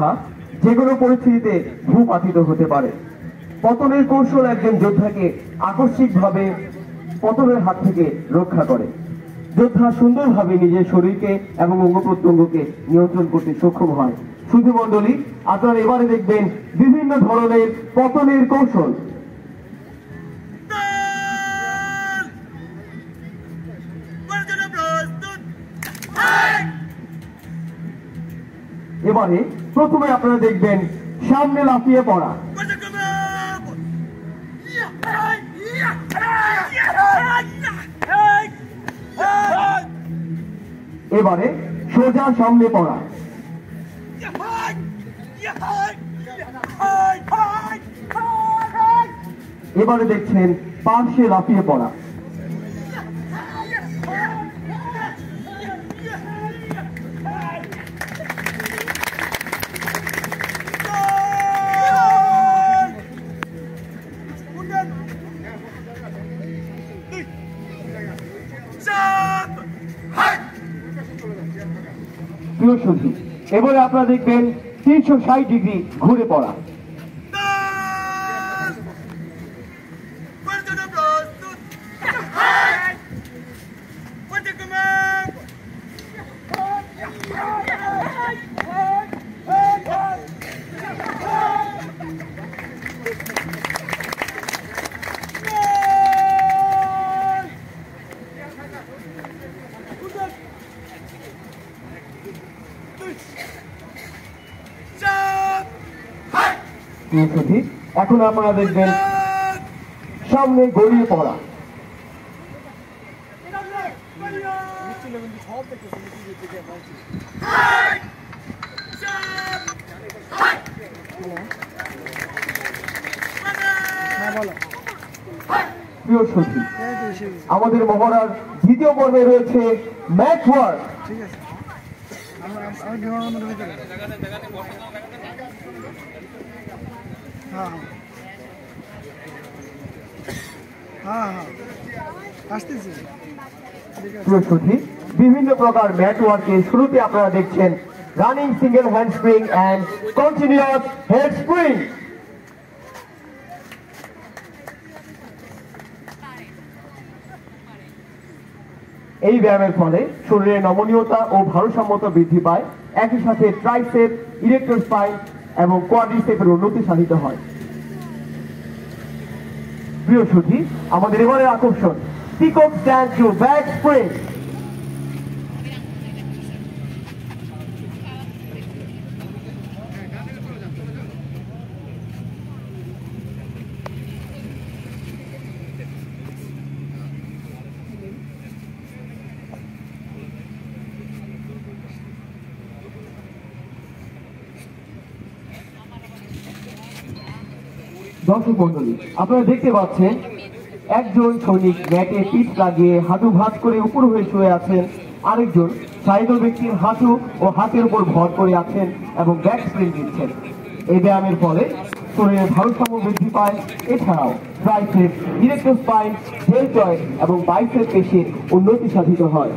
যোদ্ধা যে কোনো পরিস্থিতিতে ভূপাতিত হতে পারে। পতনের কৌশল একজন যোদ্ধাকে আকস্মিকভাবে পতনের হাত থেকে রক্ষা করে। যোদ্ধা সুন্দরভাবে নিজের শরীরকে এবং অঙ্গ প্রত্যঙ্গকে নিয়ন্ত্রণ করতে সক্ষম হয়। সুধী মণ্ডলী, আপনারা এবারে দেখবেন বিভিন্ন ধরনের পতনের কৌশল। এবারে প্রথমে আপনারা দেখবেন সামনে লাফিয়ে পড়া। এবারে সোজা সামনে পড়া। এবারে দেখছেন পার্শ্বে লাফিয়ে পড়া। এবারে আপনারা দেখবেন 360 ডিগ্রি ঘুরে পড়া। এখন আপনারা দেখবেন সামনে গড়িয়ে পড়া। প্রিয় সখী, আমাদের মহড়ার দ্বিতীয় পর্বে রয়েছে ম্যাচ ওয়ার্ক। বিভিন্ন প্রকার ম্যাট ওয়ার্কের শুরুতে আপনারা দেখছেন running single hand spring and continuous head spring. এই ব্যায়ামের ফলে শরীরের নমনীয়তা ও ভারসাম্যতা বৃদ্ধি পায়, একই সাথে ট্রাইসেপ, ইরেক্টর স্পাইন এবং কোয়াড্রিসেপের উন্নতি সাধিত হয়। প্রিয় সুধী, আমাদের এবারের আকর্ষণ peacock stand to back spring. দর্শক মন্ডলী, আপনারা দেখতে পাচ্ছেন একজন সৈনিক ম্যাটে পিঠ লাগিয়ে হাঁটু ভাঁজ করে উপর হয়ে শুয়ে আছেন, আরেকজন সাইডল ব্যক্তির হাঁটু ও হাতের উপর ভর করে আছেন এবং ব্যাক স্প্রিং দিচ্ছেন। এই ব্যায়ামের ফলে শরীরের ভারসাম্য বৃদ্ধি পায়, এছাড়াও ট্রাইসেপ, ইরেক্টর স্পাইন, ডেলটয়েড এবং বাইসেপ পেশির উন্নতি সাধিত হয়।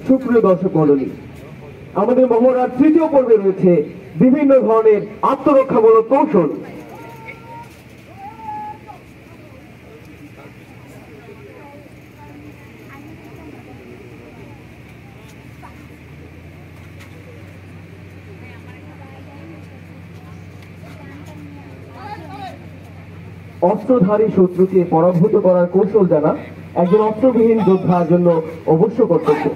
সুপ্রিয় দর্শক মণ্ডলী, আমাদের মহড়ার তৃতীয় পর্বে রয়েছে বিভিন্ন ধরনের আত্মরক্ষামূলক কৌশল। অস্ত্রধারী শত্রুকে পরাভূত করার কৌশল জানা একজন অস্ত্রবিহীন যোদ্ধার জন্য অবশ্য কর্তব্য।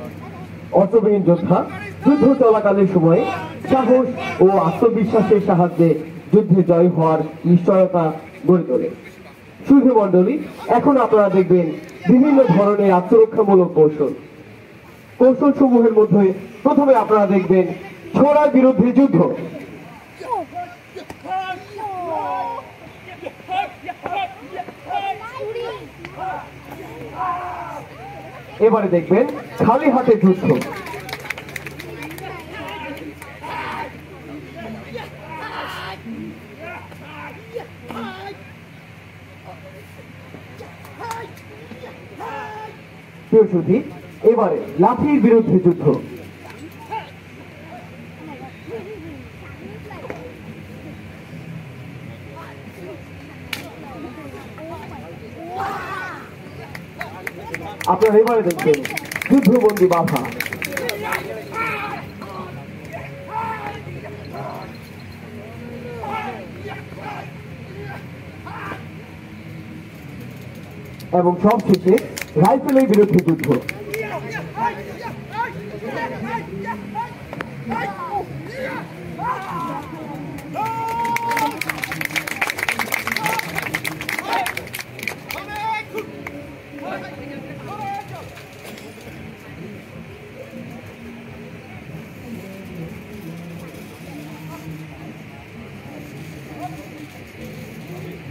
অস্ত্রবিহীন যোদ্ধা যুদ্ধ চলাকালীন সময়ে সাহস ও আত্মবিশ্বাসের সাহায্যে যুদ্ধে জয় হওয়ার নিশ্চয়তা গড়ে তোলে। সুধী মণ্ডলী, এখন আপনারা দেখবেন বিভিন্ন ধরনের আত্মরক্ষামূলক কৌশল। কৌশল সমূহের মধ্যে প্রথমে আপনারা দেখবেন ছোড়ার বিরুদ্ধে যুদ্ধ। এবারে দেখবেন খালি হাতে যুদ্ধ। এবারে লাঠির বিরুদ্ধে যুদ্ধ। আপনারা এবারে দেখবেন যুদ্ধবন্দী বাধা। এবং সবশেষে রাইফেলের বিরুদ্ধে যুদ্ধ।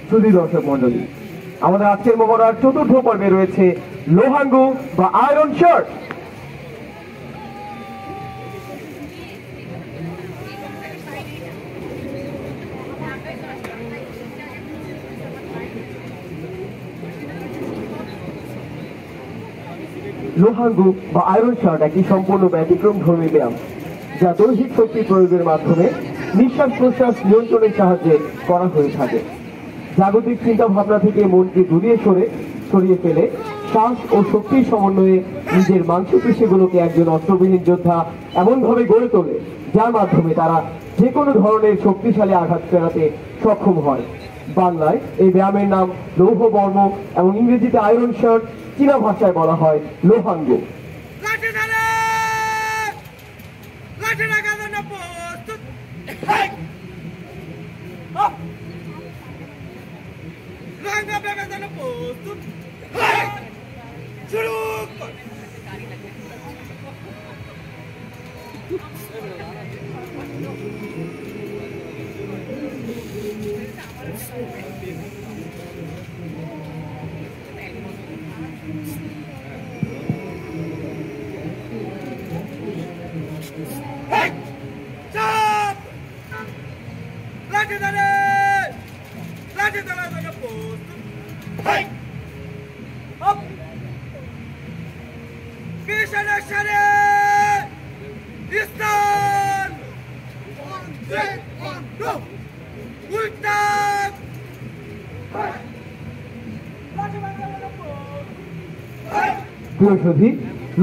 সুধী দর্শক মন্ডলী, আমাদের আজকের মোকাবেলার চতুর্থ পর্বে রয়েছে লোহাঙ্গু বা আয়রন শার্ট। লোহাঙ্গু বা আয়রন শার্ট একটি সম্পূর্ণ ব্যতিক্রম ধর্মী ব্যায়াম, যা দৈহিক শক্তি প্রয়োগের মাধ্যমে নিঃশ্বাস প্রশ্বাস নিয়ন্ত্রণের সাহায্যে করা হয়ে থাকে। জাগতিক চিন্তা ভাবনা থেকে মনকে সরিয়ে ফেলে শ্বাস ও শক্তির সমন্বয়ে নিজের মাংসপেশিগুলোকে একজন অস্ত্রবিহীন যোদ্ধা এমনভাবে গড়ে তোলে, যার মাধ্যমে তারা যে কোনো ধরনের শক্তিশালী আঘাত ফেরাতে সক্ষম হয়। বাংলায় এই ব্যায়ামের নাম লৌহ বর্ম এবং ইংরেজিতে আয়রন শার্ট, চীনা ভাষায় বলা হয় লোহাঙ্গ।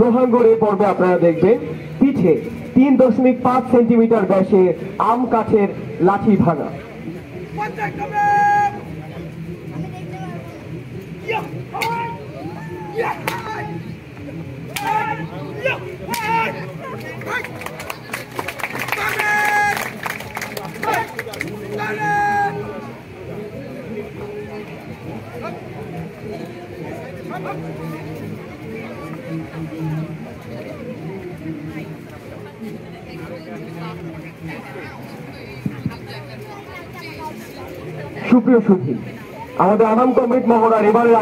লোহাঙ্গর এই পর্বে আপনারা দেখবেন পিঠে 3.5 সেন্টিমিটার ব্যাসের আম কাঠের লাঠি ভাঙা। সুপ্রিয় সুধী, আমাদের আনাম কমিট মহড়ার এবারে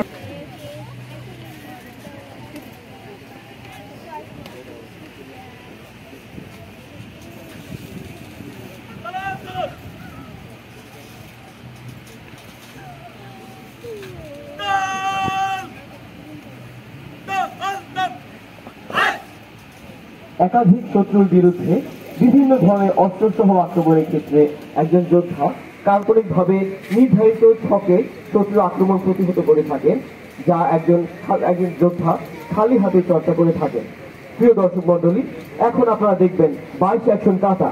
একাধিক শত্রুর বিরুদ্ধে বিভিন্ন ধরনের অস্ত্রসহ আক্রমণের ক্ষেত্রে একজন যোদ্ধা কাল্পনিকভাবে নির্ধারিত ছকে শত্রু আক্রমণ প্রতিহত করে থাকেন, যা একজন যোদ্ধা খালি হাতে চর্চা করে থাকেন। প্রিয় দর্শক মন্ডলী, এখন আপনারা দেখবেন 22 অ্যাকশন কাটা।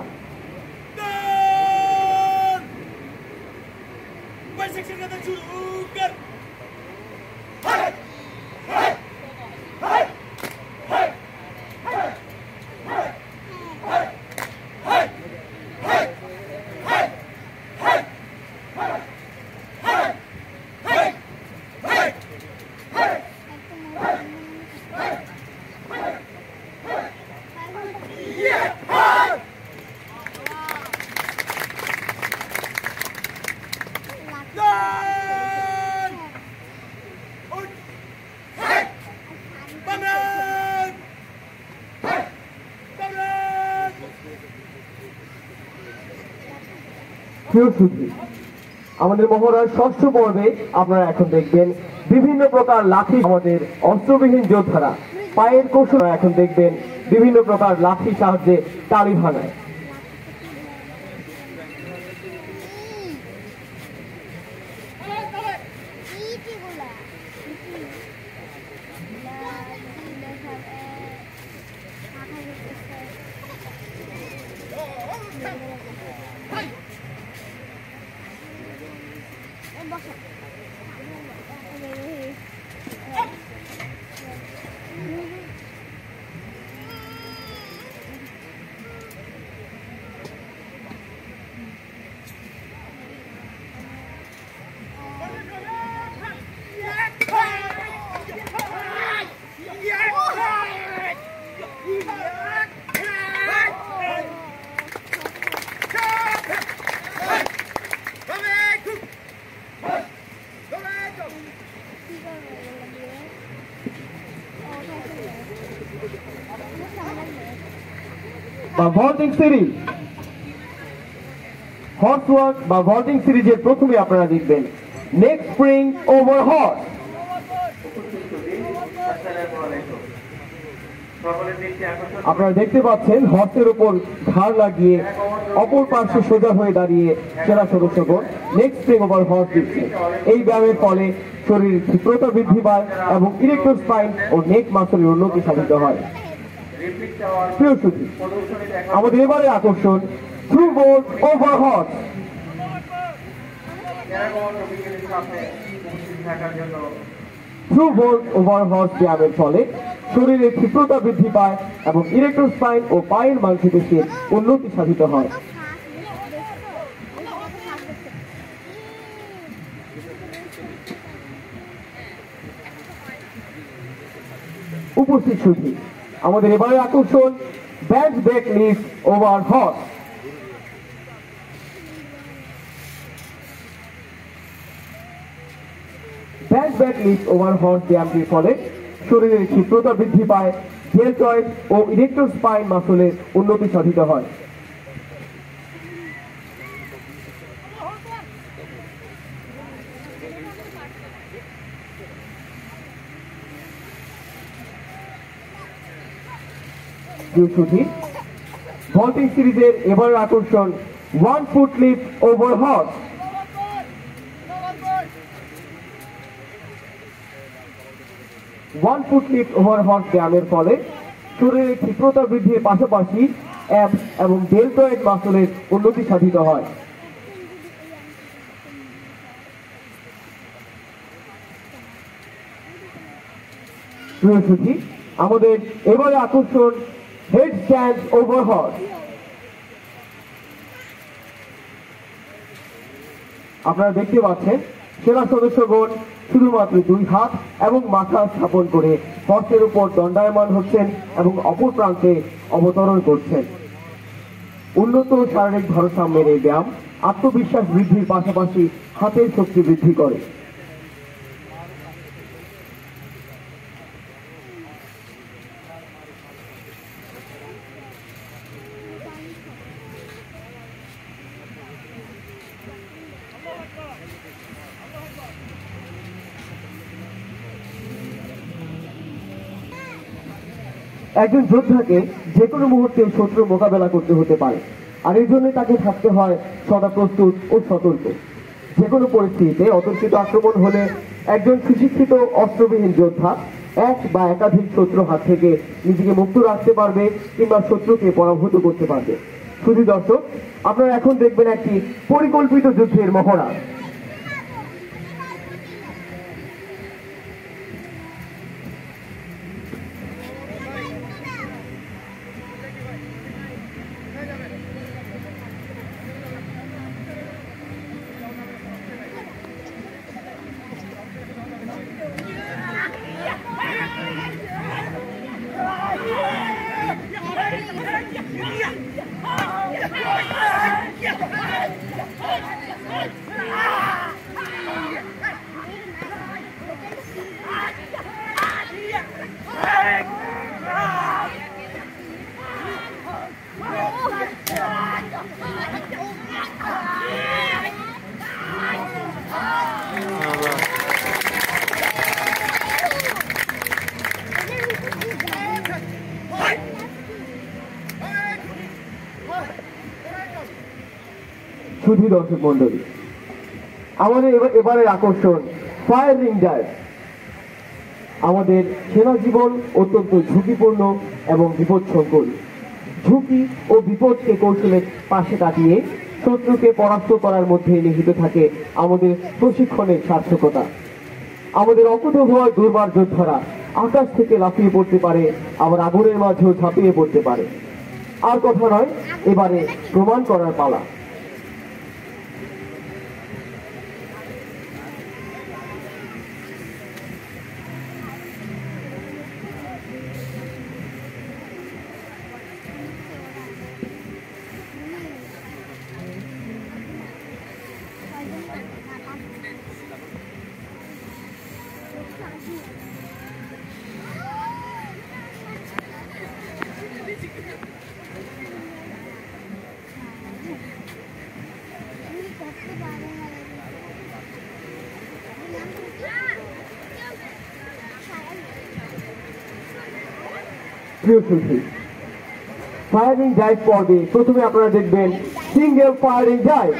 প্রিয় সুধী, আমাদের মহড়ার ষষ্ঠ পর্বে আপনারা এখন দেখবেন বিভিন্ন প্রকার লাঠি। আমাদের অস্ত্রবিহীন যোদ্ধারা পায়ের কৌশল এখন দেখবেন বিভিন্ন প্রকার লাঠি সাহায্যে তালি ভাঙায়। ভল্টিং সিরিজ, হর্স ওয়াক বা ভল্টিং সিরিজের প্রথমে আপনারা দেখবেন নেক স্প্রিং ওভার হর্স। আপনারা দেখতে পাচ্ছেন হর্সের উপর ঘাড় লাগিয়ে অপর পার্শ্বে সোজা হয়ে দাঁড়িয়ে সেরা সদস্যগণ নেক স্প্রিং ওভার হর্স দিচ্ছে। এই ব্যায়ামের ফলে শরীরের ক্ষিপ্রতা বৃদ্ধি পায় এবং ইরেক্টর স্পাইন ও নেক মাসলের উন্নতি সাধিত হয়। প্রিয় সুধী, আমাদের এবারে আকর্ষণ through board over horse. Through board over horse ব্যায়ামের ফলে শরীরের ক্ষিপ্রতা বৃদ্ধি পায় এবং ইরেক্টর স্পাইন ও পায়ের মাংসপেশির উন্নতি সাধিত হয়। উপস্থিত সুধী, আমাদের এবারে আকর্ষণ back back lift over horse. Back back lift over horse ব্যায়ামটির ফলে শরীরের ক্ষিপ্রতা বৃদ্ধি পায়, ডেলটয়েড ও ইরেক্টর স্পাইন মাসলের উন্নতি সাধিত হয়। ভল্টিং সিরিজের এবার আকর্ষণ 1 foot lift over horse. 1 foot lift over horse ব্যায়ামের ফলে শরীরের ক্ষিপ্রতা বৃদ্ধির পাশাপাশি অ্যাবস এবং ডেলটয়েড মাসলের উন্নতি সাধিত হয়। প্রিয় সুধী, আমাদের এবারে আকর্ষণ হেড স্ট্যান্ড ওভার হর্স। আপনারা দেখতে পাচ্ছেন সেরা সদস্যগণ শুধুমাত্র 2 হাত এবং মাথা স্থাপন করে হর্সের উপর দণ্ডায়মান হচ্ছেন এবং অপর প্রান্তে অবতরণ করছেন। উন্নত শারীরিক ভারসাম্যের এই ব্যায়াম আত্মবিশ্বাস বৃদ্ধির পাশাপাশি হাতের শক্তি বৃদ্ধি করে। একজন যোদ্ধাকে যে কোনো মুহূর্তে শত্রুর মোকাবেলা করতে হতে পারে, আর এই জন্য তাকে থাকতে হয় সদা প্রস্তুত ও সতর্ক। যে কোনো পরিস্থিতিতে অতর্কিত আক্রমণ হলে একজন সুশিক্ষিত অস্ত্রবিহীন যোদ্ধা এক বা একাধিক শত্রুর হাত থেকে নিজেকে মুক্ত রাখতে পারবে কিংবা শত্রুকে পরাভূত করতে পারবে। শুধু দর্শক, আপনারা এখন দেখবেন একটি পরিকল্পিত যুদ্ধের মহড়া। Yeah! সুধী দর্শক মন্ডলী, আমাদের এবারের আকর্ষণ ফায়ারিং ডাইভ। আমাদের সেনা জীবন অত্যন্ত ঝুঁকিপূর্ণ এবং বিপদসংকুল। ঝুঁকি ও বিপদকে কৌশলের পাশে কাটিয়ে শত্রুকে পরাস্ত করার মধ্যে নিহিত থাকে আমাদের প্রশিক্ষণের সার্থকতা। আমাদের অকুতোভয় দুর্বার যোদ্ধারা আকাশ থেকে লাফিয়ে পড়তে পারে, আবার আগুনের মাঝেও ঝাঁপিয়ে পড়তে পারে। আর কথা নয়, এবারে প্রমাণ করার পালা। প্রিয় সুধী, ফায়ারিং ডাইভ পর্বে প্রথমে আপনারা দেখবেন সিঙ্গেল ফায়ারিং ডাইভ।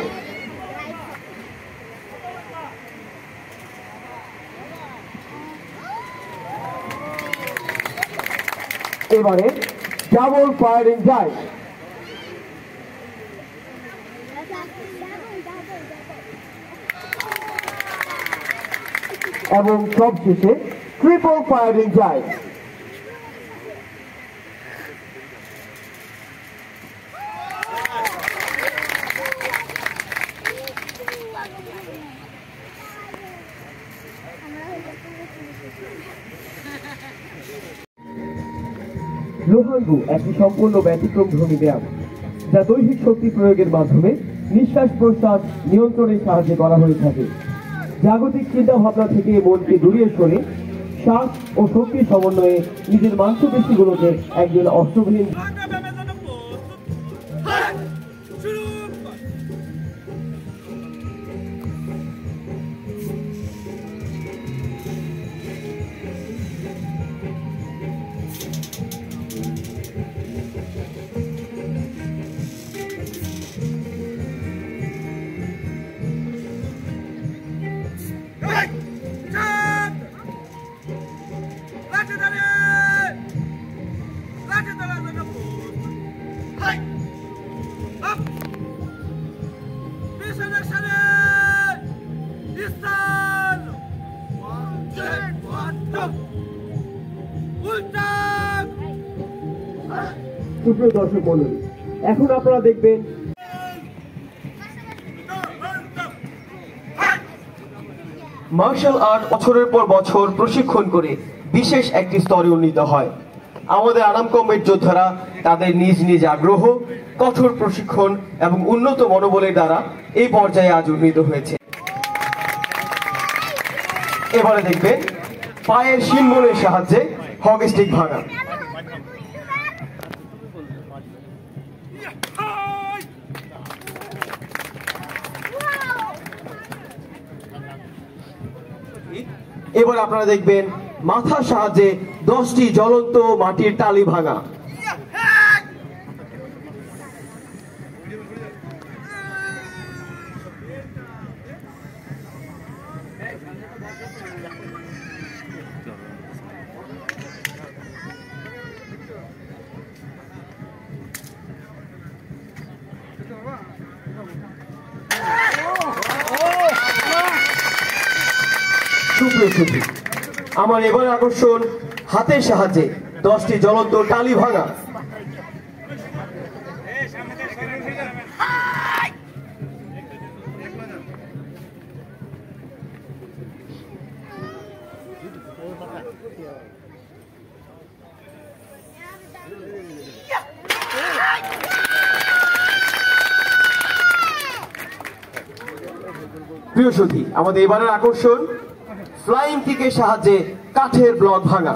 এবারে ডাবল ফায়ারিং ডাইভ এবং সবশেষে ট্রিপল ফায়ারিং ডাইভ। লোহাঙ্গু একটি সম্পূর্ণ ব্যতিক্রমধর্মী ব্যায়াম, যা দৈহিক শক্তি প্রয়োগের মাধ্যমে নিঃশ্বাস প্রশ্বাস নিয়ন্ত্রণের সাহায্যে করা হয়ে থাকে। জাগতিক চিন্তা ভাবনা থেকে মনকে দূরিয়ে সরে শ্বাস ও শক্তির সমন্বয়ে নিজের মাংসপেশিগুলোকে একজন অস্ত্রবিহীন সুপ্রিয় দর্শক মণ্ডলী, এখন আপনারা দেখবেন মার্শাল আর্ট বছরের পর বছর প্রশিক্ষণ করে বিশেষ একটি স্তরে উন্নীত হয়। আমাদের আরাম কমবেট যোদ্ধারা তাদের নিজ নিজ আগ্রহ, কঠোর প্রশিক্ষণ এবং উন্নত মনোবলের দ্বারা এই পর্যায়ে আজ উন্নীত হয়েছে। এবারে দেখবেন পায়ের শিনমোনের সাহায্যে হক স্টিক ভাঙা। এবার আপনারা দেখবেন মাথার সাহায্যে 10টি জ্বলন্ত মাটির টালি ভাঙা। সুপ্রিয় সুধী, আমার এবার আকর্ষণ হাতের সাহায্যে 10টি জ্বলন্ত টালি ভাঙা। প্রিয় সুধী, আমাদের এবারের আকর্ষণ ফ্লাইং কিকের সাহায্যে কাঠের ব্লক ভাঙা।